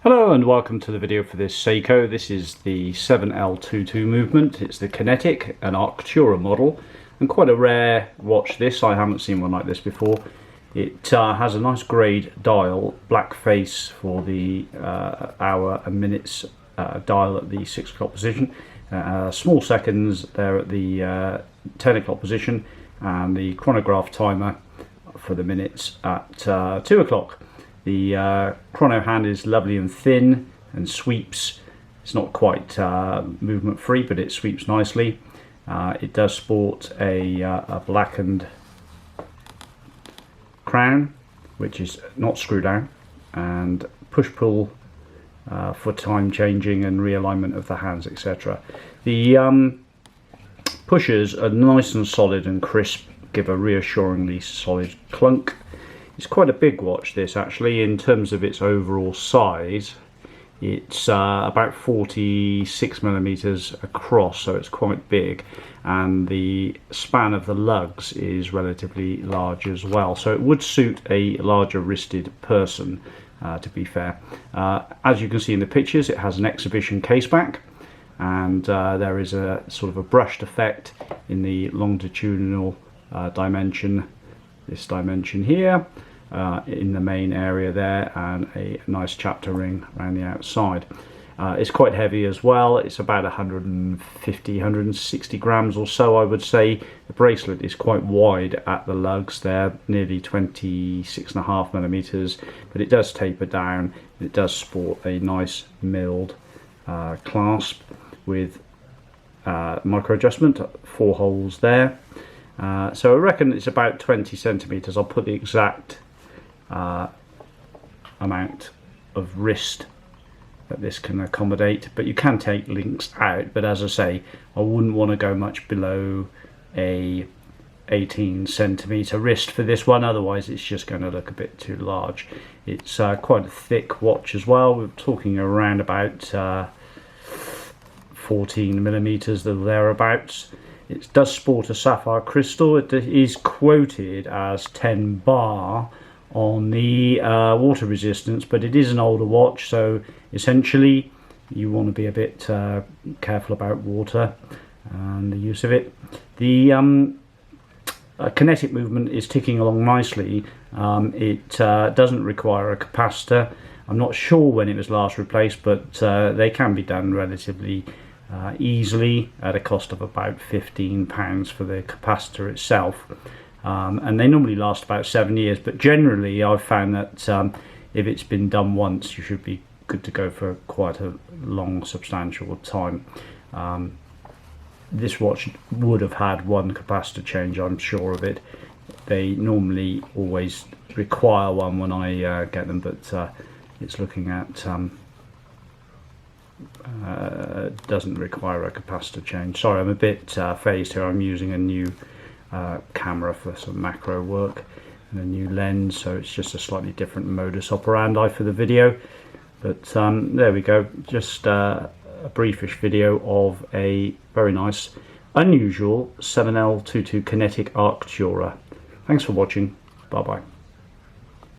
Hello and welcome to the video for this Seiko. This is the 7L22 movement. It's the Kinetic, an Arctura model, and quite a rare watch this. I haven't seen one like this before. It has a nice grade dial, black face for the hour and minutes dial at the 6 o'clock position, small seconds there at the 10 o'clock position, and the chronograph timer for the minutes at 2 o'clock. The chrono hand is lovely and thin and sweeps. It's not quite movement free, but it sweeps nicely. It does sport a blackened crown, which is not screw down, and push-pull for time changing and realignment of the hands, etc. The pushers are nice and solid and crisp, give a reassuringly solid clunk. It's quite a big watch, this, actually, in terms of its overall size. It's about 46 millimeters across, so it's quite big, and the span of the lugs is relatively large as well, so it would suit a larger wristed person, to be fair. As you can see in the pictures, it has an exhibition case back, and there is a sort of a brushed effect in the longitudinal dimension, this dimension here, in the main area there, and a nice chapter ring around the outside. It's quite heavy as well. It's about 150-160 grams or so, I would say. The bracelet is quite wide at the lugs there, nearly 26.5 millimeters, but it does taper down. It does sport a nice milled clasp with micro adjustment, 4 holes there. So I reckon it's about 20 centimeters. I'll put the exact amount of wrist that this can accommodate, but you can take links out, but as I say, I wouldn't want to go much below a 18 centimeter wrist for this one, otherwise it's just going to look a bit too large. It's quite a thick watch as well. We're talking around about 14 millimeters, thereabouts. It does sport a sapphire crystal. It is quoted as 10 bar on the water resistance, but it is an older watch, so essentially you want to be a bit careful about water and the use of it. The kinetic movement is ticking along nicely. It doesn't require a capacitor. I'm not sure when it was last replaced, but they can be done relatively easily at a cost of about £15 for the capacitor itself. And they normally last about 7 years, but generally I've found that if it's been done once, you should be good to go for quite a long, substantial time. This watch would have had one capacitor change, I'm sure of it. They normally always require one when I get them, but it's looking at doesn't require a capacitor change. Sorry, I'm a bit phased here. I'm using a new camera for some macro work and a new lens, so it's just a slightly different modus operandi for the video. But there we go, just a briefish video of a very nice, unusual 7L22 Kinetic Arctura. Thanks for watching. Bye bye.